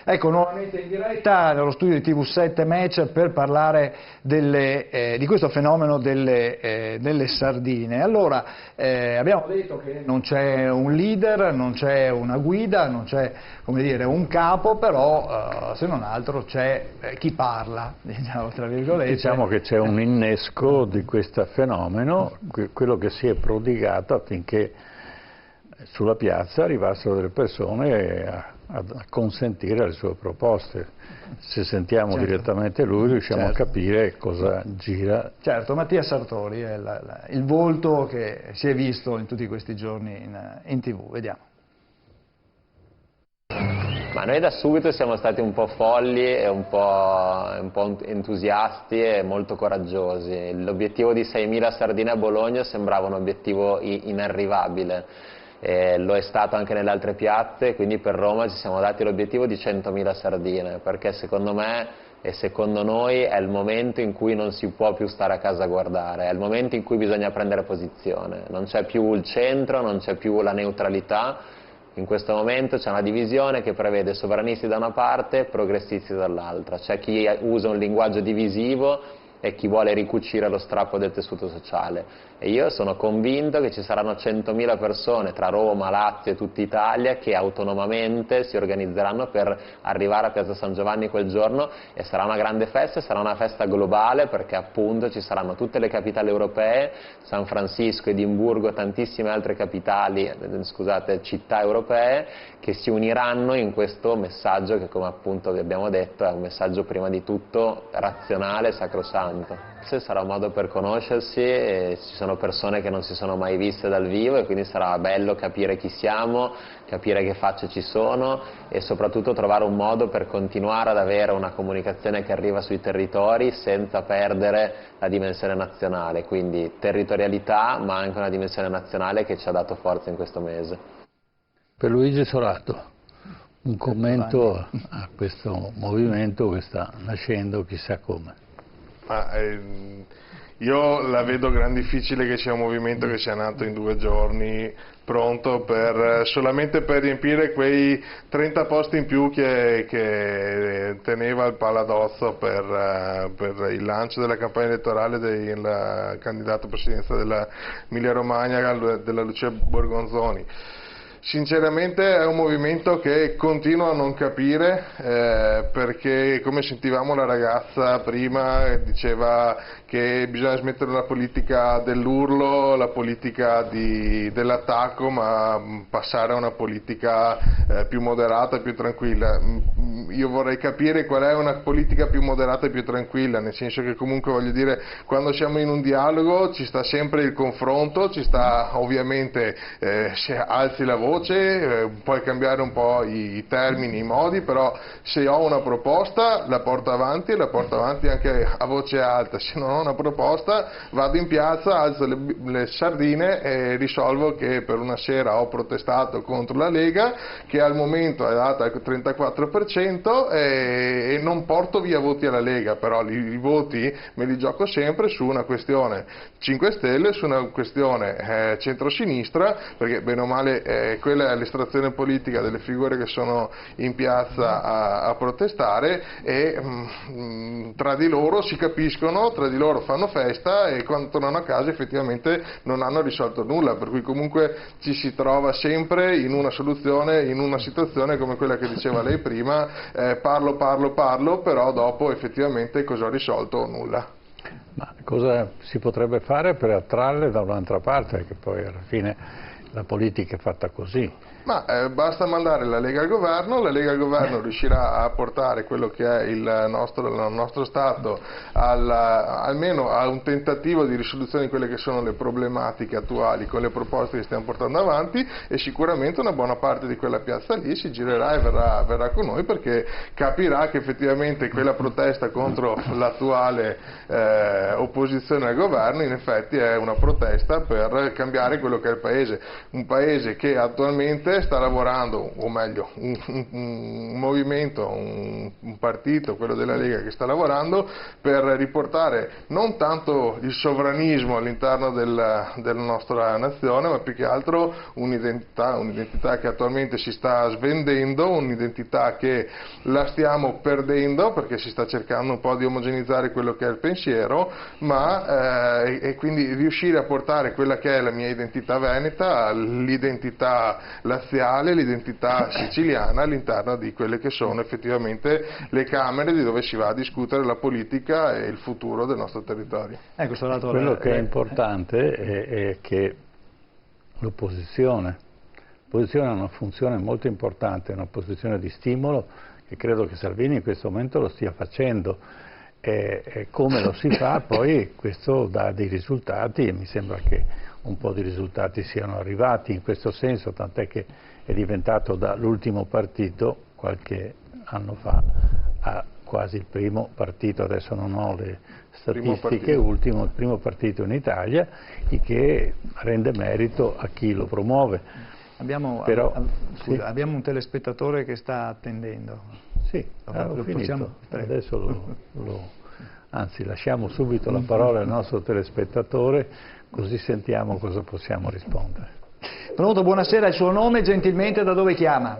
Ecco, nuovamente in diretta nello studio di TV7 Match per parlare di questo fenomeno delle sardine. Allora, abbiamo detto che non c'è un leader, non c'è una guida, non c'è, come dire, un capo, però se non altro c'è chi parla, diciamo, tra virgolette. Diciamo che c'è un innesco di questo fenomeno, quello che si è prodigato affinché sulla piazza arrivassero delle persone a consentire le sue proposte. Se sentiamo direttamente lui riusciamo a capire cosa gira. Certo, Mattia Sartori è il volto che si è visto in tutti questi giorni in TV. Vediamo. Ma noi da subito siamo stati un po' folli e un po' entusiasti e molto coraggiosi. L'obiettivo di 6.000 sardine a Bologna sembrava un obiettivo inarrivabile. Lo è stato anche nelle altre piazze, quindi per Roma ci siamo dati l'obiettivo di 100.000 sardine, perché secondo me e secondo noi è il momento in cui non si può più stare a casa a guardare, è il momento in cui bisogna prendere posizione, non c'è più il centro, non c'è più la neutralità, in questo momento c'è una divisione che prevede sovranisti da una parte e progressisti dall'altra, c'è chi usa un linguaggio divisivo e chi vuole ricucire lo strappo del tessuto sociale. E io sono convinto che ci saranno 100.000 persone tra Roma, Lazio e tutta Italia che autonomamente si organizzeranno per arrivare a Piazza San Giovanni quel giorno e sarà una grande festa, sarà una festa globale perché appunto ci saranno tutte le capitali europee, San Francisco, Edimburgo, tantissime altre capitali, scusate, città europee che si uniranno in questo messaggio che, come appunto vi abbiamo detto, è un messaggio prima di tutto razionale e sacrosanto. Sarà un modo per conoscersi, e ci sono persone che non si sono mai viste dal vivo e quindi sarà bello capire chi siamo, capire che facce ci sono e soprattutto trovare un modo per continuare ad avere una comunicazione che arriva sui territori senza perdere la dimensione nazionale, quindi territorialità ma anche una dimensione nazionale che ci ha dato forza in questo mese. Per Luigi Sorato, un commento a questo movimento che sta nascendo chissà come. Io la vedo gran difficile che sia un movimento che sia nato in 2 giorni, pronto solamente per riempire quei 30 posti in più che teneva il Paladozzo per il lancio della campagna elettorale del candidato presidenza dell'Emilia Romagna, della Lucia Borgonzoni. Sinceramente è un movimento che continuo a non capire perché, come sentivamo la ragazza prima, diceva che bisogna smettere la politica dell'urlo, la politica dell'attacco, ma passare a una politica più moderata e più tranquilla. Io vorrei capire qual è una politica più moderata e più tranquilla, nel senso che comunque, voglio dire, quando siamo in un dialogo ci sta sempre il confronto, ci sta ovviamente se alzi la voce, puoi cambiare un po' i termini, i modi, però se ho una proposta la porto avanti e la porto avanti anche a voce alta. Se non ho una proposta vado in piazza, alzo le sardine e risolvo che per una sera ho protestato contro la Lega che al momento è data al 34% e non porto via voti alla Lega, però i voti me li gioco sempre su una questione 5 Stelle, su una questione centrosinistra, perché bene o male quella è l'estrazione politica delle figure che sono in piazza a protestare e tra di loro si capiscono, tra di loro fanno festa e quando tornano a casa effettivamente non hanno risolto nulla, per cui comunque ci si trova sempre in una soluzione, in una situazione come quella che diceva lei prima, parlo, però dopo effettivamente cosa ho risolto? Nulla. Ma cosa si potrebbe fare per attrarle da un'altra parte, che poi alla fine la politica è fatta così? Ma basta mandare la Lega al governo riuscirà a portare quello che è il nostro Stato almeno a un tentativo di risoluzione di quelle che sono le problematiche attuali con le proposte che stiamo portando avanti e sicuramente una buona parte di quella piazza lì si girerà e verrà con noi perché capirà che effettivamente quella protesta contro l'attuale opposizione al governo in effetti è una protesta per cambiare quello che è il Paese. un paese che attualmente sta lavorando, o meglio, un movimento, un partito, quello della Lega, che sta lavorando per riportare non tanto il sovranismo all'interno della nostra nazione, ma più che altro un'identità che attualmente si sta svendendo, un'identità che la stiamo perdendo perché si sta cercando un po' di omogenizzare quello che è il pensiero, ma e quindi riuscire a portare quella che è la mia identità veneta, l'identità laziale, l'identità siciliana all'interno di quelle che sono effettivamente le Camere di dove si va a discutere la politica e il futuro del nostro territorio. Quello che è importante è che l'opposizione ha una funzione molto importante, una posizione di stimolo, che credo che Salvini in questo momento lo stia facendo. E come lo si fa poi questo dà dei risultati, e mi sembra che un po' di risultati siano arrivati in questo senso, tant'è che è diventato dall'ultimo partito qualche anno fa a quasi il primo partito, adesso non ho le statistiche, il primo partito in Italia, il che rende merito a chi lo promuove. Abbiamo un telespettatore che sta attendendo. Sì, ho finito. Adesso anzi lasciamo subito la parola al nostro telespettatore, così sentiamo cosa possiamo rispondere. Pronto, buonasera, il suo nome gentilmente, da dove chiama?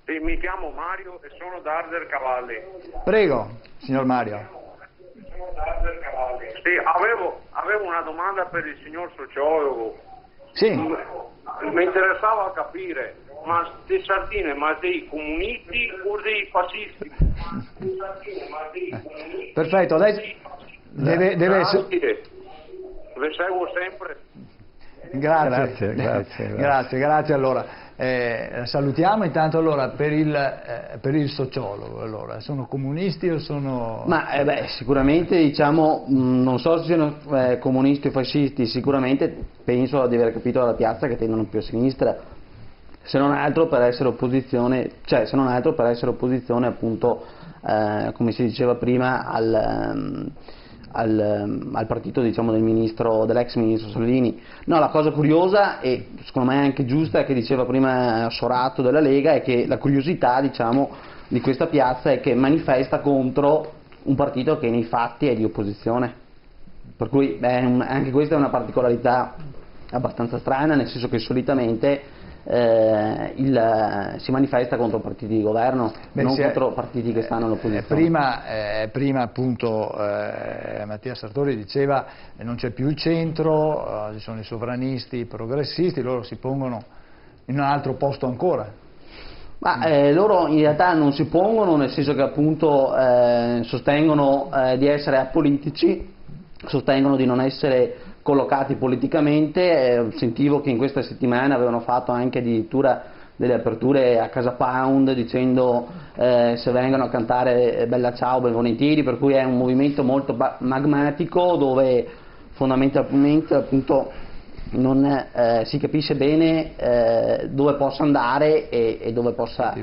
Sì, mi chiamo Mario e sono da Ardercavalli. Prego, signor Mario. Sì, avevo una domanda per il signor sociologo. Sì. Mi interessava capire, ma dei sardine, ma dei comunisti o dei fascisti? Perfetto, lei deve le seguo sempre. Grazie. Allora, salutiamo intanto allora per il sociologo. Allora, sono comunisti o sono... Sicuramente diciamo, non so se siano comunisti o fascisti, sicuramente penso di aver capito dalla piazza che tendono più a sinistra, se non altro per essere opposizione, appunto, come si diceva prima, al partito, diciamo, dell'ex ministro Salvini. No, la cosa curiosa e secondo me anche giusta è che diceva prima Sorato della Lega, è che la curiosità, diciamo, di questa piazza è che manifesta contro un partito che nei fatti è di opposizione, per cui anche questa è una particolarità abbastanza strana, nel senso che solitamente si manifesta contro partiti di governo, non contro partiti che stanno all'opposizione. Prima appunto Mattia Sartori diceva non c'è più il centro, ci sono i sovranisti, i progressisti, loro si pongono in un altro posto ancora. Loro in realtà non si pongono, nel senso che appunto sostengono di essere apolitici, sostengono di non essere collocati politicamente. Sentivo che in questa settimana avevano fatto anche addirittura delle aperture a Casa Pound dicendo se vengono a cantare Bella Ciao ben volentieri, per cui è un movimento molto magmatico dove fondamentalmente appunto non si capisce bene dove possa andare e dove possa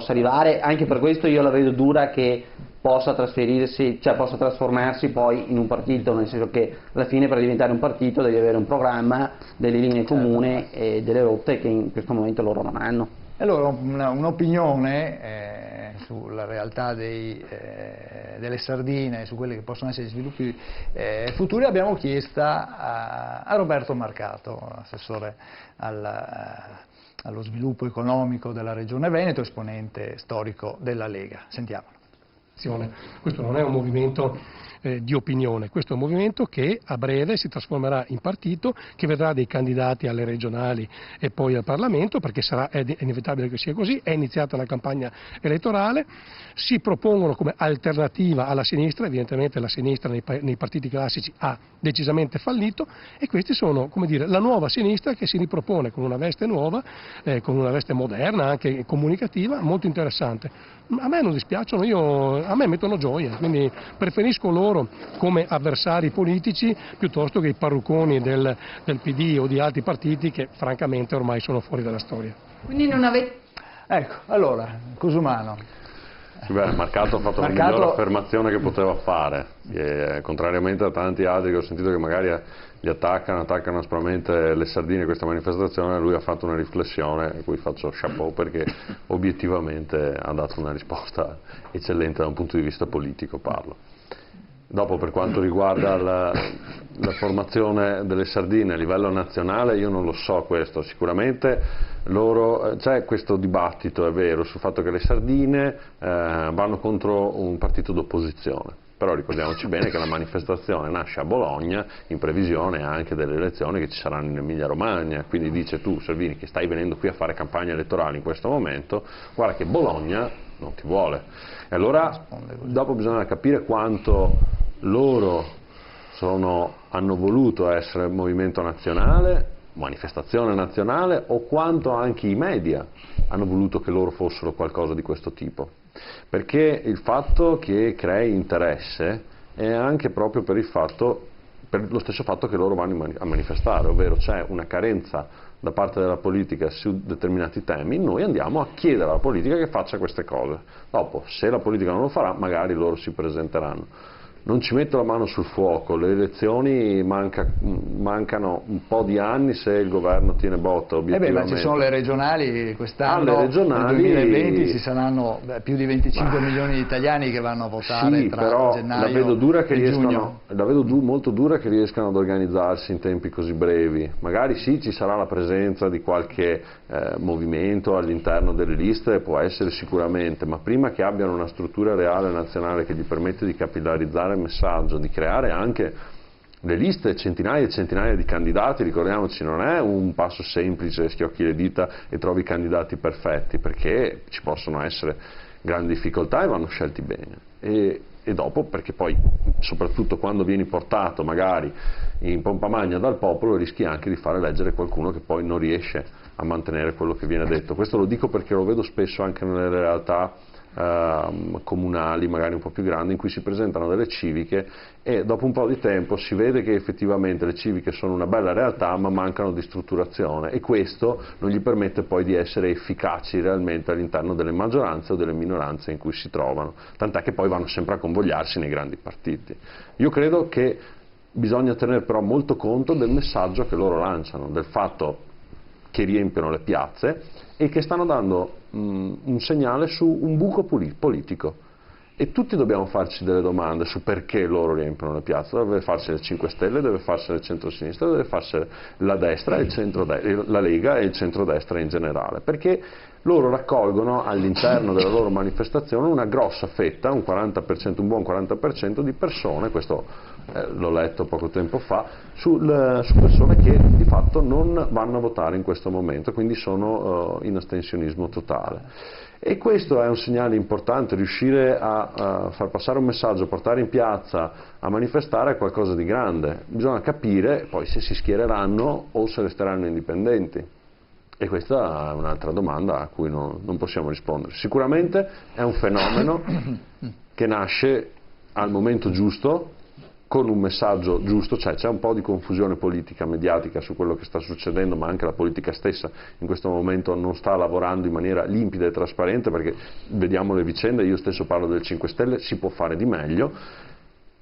arrivare. Anche per questo io la vedo dura che possa trasformarsi poi in un partito, nel senso che alla fine per diventare un partito devi avere un programma, delle linee comuni e delle rotte che in questo momento loro non hanno. Allora un'opinione sulla realtà delle sardine, su quelli che possono essere gli sviluppi futuri, abbiamo chiesta a Roberto Marcato, assessore allo sviluppo economico della Regione Veneto, esponente storico della Lega. Sentiamo. Questo non è un movimento di opinione, questo è un movimento che a breve si trasformerà in partito, che vedrà dei candidati alle regionali e poi al Parlamento, perché è inevitabile che sia così. È iniziata la campagna elettorale, si propongono come alternativa alla sinistra, evidentemente la sinistra nei partiti classici ha decisamente fallito, e questi sono, come dire, la nuova sinistra che si ripropone con una veste nuova, con una veste moderna, anche comunicativa, molto interessante. A me non dispiacciono, a me mettono gioia, quindi preferisco loro come avversari politici piuttosto che i parrucconi del PD o di altri partiti che francamente ormai sono fuori dalla storia. Quindi non avete... Ecco, allora, Cusumano. Beh, Marcato ha fatto la migliore affermazione che poteva fare, contrariamente a tanti altri che ho sentito che magari li attaccano aspramente le sardine in questa manifestazione. Lui ha fatto una riflessione a cui faccio chapeau, perché obiettivamente ha dato una risposta eccellente da un punto di vista politico, parlo. Dopo, per quanto riguarda la formazione delle sardine a livello nazionale, io non lo so questo, sicuramente c'è questo dibattito, è vero, sul fatto che le sardine vanno contro un partito d'opposizione, però ricordiamoci bene che la manifestazione nasce a Bologna in previsione anche delle elezioni che ci saranno in Emilia Romagna, quindi dice: tu Salvini, che stai venendo qui a fare campagna elettorale in questo momento, guarda che Bologna non ti vuole. E allora dopo bisogna capire quanto loro hanno voluto essere movimento nazionale, manifestazione nazionale, o quanto anche i media hanno voluto che loro fossero qualcosa di questo tipo. Perché il fatto che crei interesse è anche proprio per lo stesso fatto che loro vanno a manifestare, ovvero c'è una carenza da parte della politica su determinati temi, noi andiamo a chiedere alla politica che faccia queste cose. Dopo, se la politica non lo farà, magari loro si presenteranno. Non ci metto la mano sul fuoco, le elezioni mancano un po' di anni se il governo tiene botta, obiettivamente. Ma ci sono le regionali quest'anno, nel 2020 ci saranno più di 25 milioni di italiani che vanno a votare tra gennaio la vedo dura e giugno. La vedo molto dura che riescano ad organizzarsi in tempi così brevi. Magari sì, ci sarà la presenza di qualche movimento all'interno delle liste, può essere sicuramente, ma prima che abbiano una struttura reale nazionale che gli permette di capillarizzare il messaggio, di creare anche le liste, centinaia e centinaia di candidati, ricordiamoci, non è un passo semplice, schiocchi le dita e trovi candidati perfetti, perché ci possono essere grandi difficoltà e vanno scelti bene. E dopo, perché poi soprattutto quando vieni portato magari in pompa magna dal popolo, rischi anche di fare eleggere qualcuno che poi non riesce a mantenere quello che viene detto. Questo lo dico perché lo vedo spesso anche nelle realtà comunali, magari un po' più grandi, in cui si presentano delle civiche e dopo un po' di tempo si vede che effettivamente le civiche sono una bella realtà, ma mancano di strutturazione, e questo non gli permette poi di essere efficaci realmente all'interno delle maggioranze o delle minoranze in cui si trovano, tant'è che poi vanno sempre a convogliarsi nei grandi partiti. Io credo che bisogna tenere però molto conto del messaggio che loro lanciano, del fatto che riempiono le piazze e che stanno dando un segnale su un buco politico, e tutti dobbiamo farci delle domande su perché loro riempiono le piazze. Deve farsi il 5 Stelle, deve farsi il centro-sinistra, deve farsi la destra e il centrodestra, la Lega e il centrodestra in generale, perché loro raccolgono all'interno della loro manifestazione una grossa fetta, un 40%, un buon 40% di persone, questo l'ho letto poco tempo fa, su persone che di fatto non vanno a votare in questo momento, quindi sono in astensionismo totale. E questo è un segnale importante, riuscire a far passare un messaggio, portare in piazza, a manifestare è qualcosa di grande. Bisogna capire poi se si schiereranno o se resteranno indipendenti. E questa è un'altra domanda a cui non possiamo rispondere. Sicuramente è un fenomeno che nasce al momento giusto, con un messaggio giusto, cioè c'è un po' di confusione politica, mediatica su quello che sta succedendo, ma anche la politica stessa in questo momento non sta lavorando in maniera limpida e trasparente, perché vediamo le vicende, io stesso parlo del 5 Stelle, si può fare di meglio,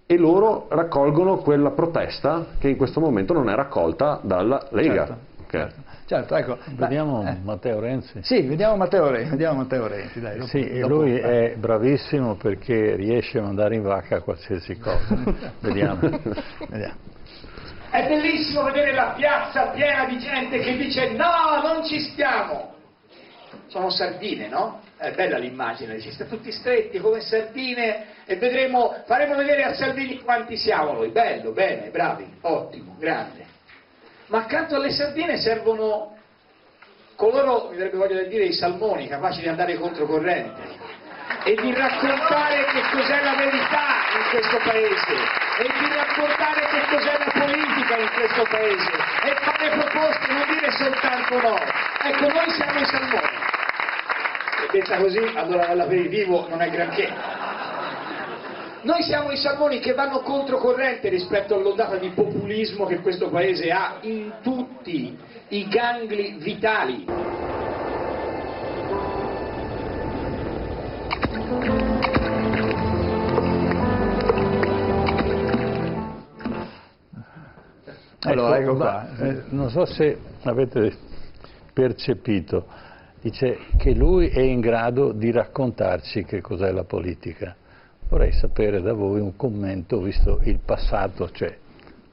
e loro raccolgono quella protesta che in questo momento non è raccolta dalla Lega. Certo, Okay. certo, ecco. Vediamo Matteo Renzi. Sì, vediamo Matteo Renzi. Dai, lui è bravissimo perché riesce a mandare in vacca qualsiasi cosa. Vediamo. È bellissimo vedere la piazza piena di gente che dice no, non ci stiamo. Sono sardine, no? È bella l'immagine, ci sta tutti stretti come sardine e faremo vedere a Salvini quanti siamo noi. Bello, bene, bravi, ottimo, grande. Ma accanto alle sardine servono coloro, mi verrebbe voglia di dire, i salmoni, capaci di andare controcorrente e di raccontare che cos'è la verità in questo paese, e di raccontare che cos'è la politica in questo paese, e fare proposte, non dire soltanto no. Ecco, noi siamo i salmoni. E detta così, allora l'aperitivo non è granché. Noi siamo i salmoni che vanno controcorrente rispetto all'ondata di populismo che questo paese ha in tutti i gangli vitali. Allora, ecco qua. Non so se avete percepito, dice che lui è in grado di raccontarci che cos'è la politica. Vorrei sapere da voi un commento, visto il passato, cioè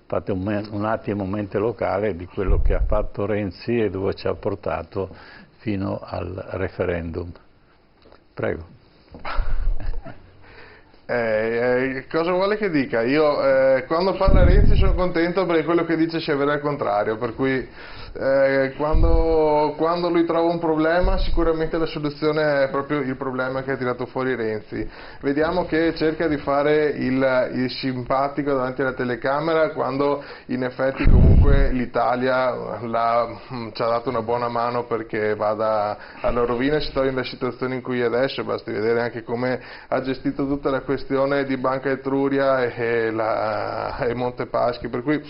fate un attimo mente locale di quello che ha fatto Renzi e dove ci ha portato fino al referendum. Prego. Cosa vuole che dica? Io quando parla Renzi sono contento perché quello che dice sia vero al contrario, per cui quando lui trova un problema sicuramente la soluzione è proprio il problema che ha tirato fuori Renzi. Vediamo che cerca di fare il simpatico davanti alla telecamera quando in effetti comunque l'Italia ci ha dato una buona mano perché vada alla rovina e si trovi nella situazione in cui è adesso. Basti vedere anche come ha gestito tutta la questione di Banca Etruria e Montepaschi, per cui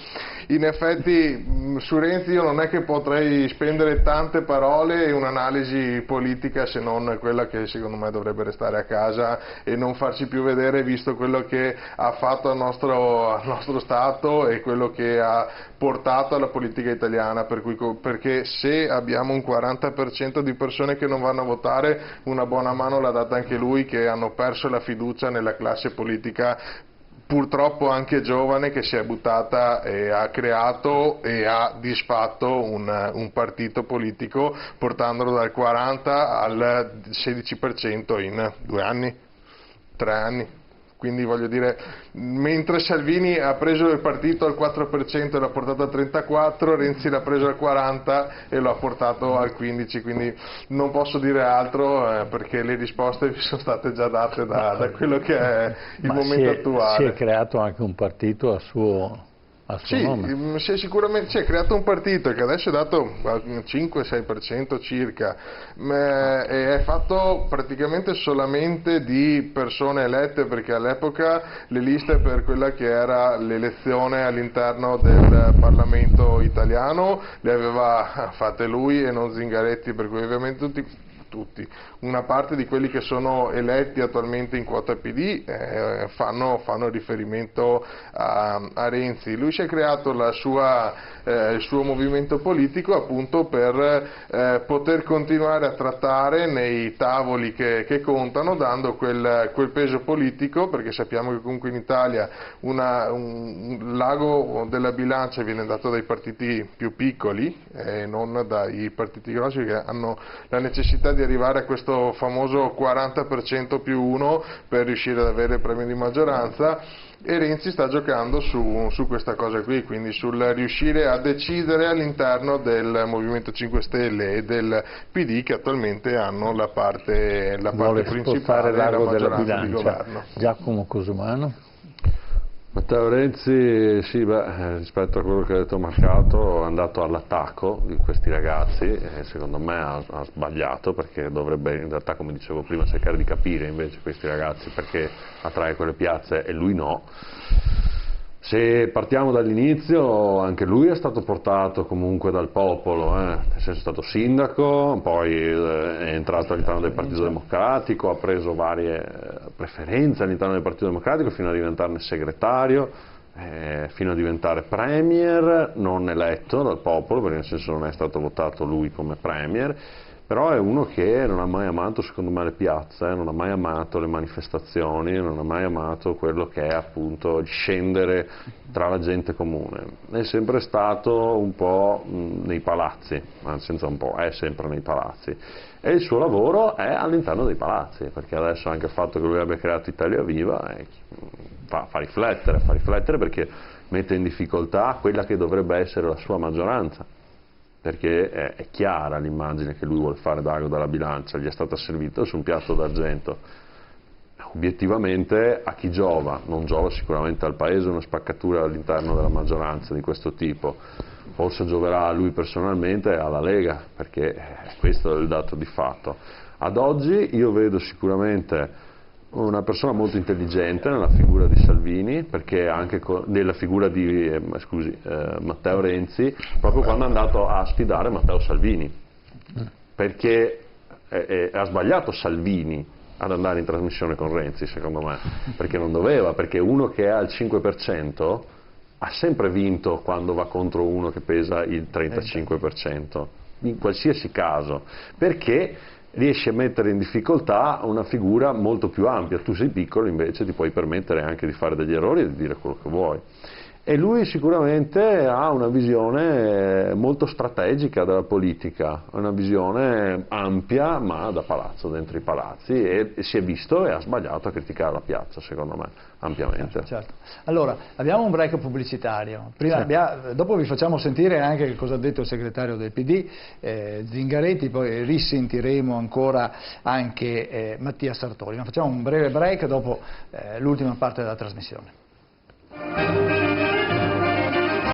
in effetti su Renzi io non è che potrei spendere tante parole e un'analisi politica se non quella che secondo me dovrebbe restare a casa e non farsi più vedere, visto quello che ha fatto al nostro Stato e quello che ha portato alla politica italiana, perché se abbiamo un 40% di persone che non vanno a votare, una buona mano l'ha data anche lui, che hanno perso la fiducia nella classe politica, purtroppo anche giovane, che si è buttata e ha creato e ha disfatto un partito politico portandolo dal 40 al 16% in 2 anni, 3 anni. Quindi voglio dire, mentre Salvini ha preso il partito al 4% e l'ha portato al 34%, Renzi l'ha preso al 40% e lo ha portato al 15%, quindi non posso dire altro perché le risposte vi sono state già date da quello che è il momento attuale. Si è creato anche un partito a suo nome. Sicuramente si è creato un partito che adesso è dato al 5-6% circa, e è fatto praticamente solamente di persone elette, perché all'epoca le liste per quella che era l'elezione all'interno del Parlamento italiano le aveva fatte lui e non Zingaretti, per cui ovviamente una parte di quelli che sono eletti attualmente in quota PD fanno riferimento a Renzi. Lui si è creato il suo movimento politico appunto per poter continuare a trattare nei tavoli che contano, dando quel peso politico, perché sappiamo che comunque in Italia l'ago della bilancia viene dato dai partiti più piccoli e non dai partiti grossi, che hanno la necessità di arrivare a questo famoso 40% più 1 per riuscire ad avere il premio di maggioranza, e Renzi sta giocando su questa cosa qui, quindi sul riuscire a decidere all'interno del Movimento 5 Stelle e del PD, che attualmente hanno la parte principale della maggioranza di governo. Giacomo Cosumano. Matteo Renzi, sì, rispetto a quello che ha detto Marcato, è andato all'attacco di questi ragazzi e secondo me ha sbagliato, perché dovrebbe in realtà, come dicevo prima, cercare di capire invece questi ragazzi perché attrae quelle piazze e lui no. Se partiamo dall'inizio, anche lui è stato portato comunque dal popolo, nel senso è stato sindaco, poi è entrato all'interno del Partito Democratico, ha preso varie preferenze all'interno del Partito Democratico fino a diventarne segretario, fino a diventare premier, non eletto dal popolo, perché nel senso non è stato votato lui come premier. Però è uno che non ha mai amato, secondo me, le piazze, non ha mai amato le manifestazioni, non ha mai amato quello che è appunto il scendere tra la gente comune. È sempre stato un po' nei palazzi, anzi senza un po', è sempre nei palazzi. E il suo lavoro è all'interno dei palazzi, perché adesso anche il fatto che lui abbia creato Italia Viva fa riflettere perché mette in difficoltà quella che dovrebbe essere la sua maggioranza. Perché è chiara l'immagine che lui vuole fare d'ago dalla bilancia, gli è stata servita su un piatto d'argento. Obiettivamente a chi giova? Non giova sicuramente al Paese una spaccatura all'interno della maggioranza di questo tipo, forse gioverà a lui personalmente e alla Lega, perché questo è il dato di fatto. Ad oggi io vedo sicuramente una persona molto intelligente nella figura di Salvini, perché anche nella figura di Matteo Renzi, proprio quando è andato a sfidare Matteo Salvini, perché ha sbagliato Salvini ad andare in trasmissione con Renzi, secondo me, perché non doveva, perché uno che è al 5% ha sempre vinto quando va contro uno che pesa il 35%, in qualsiasi caso, perché riesci a mettere in difficoltà una figura molto più ampia. Tu sei piccolo, invece ti puoi permettere anche di fare degli errori e di dire quello che vuoi. E lui sicuramente ha una visione molto strategica della politica, una visione ampia ma da palazzo, dentro i palazzi, e si è visto e ha sbagliato a criticare la piazza, secondo me, ampiamente. Certo. Allora, abbiamo un break pubblicitario. Dopo vi facciamo sentire anche cosa ha detto il segretario del PD, Zingaretti, poi risentiremo ancora anche Mattia Sartori. Ma facciamo un breve break dopo l'ultima parte della trasmissione.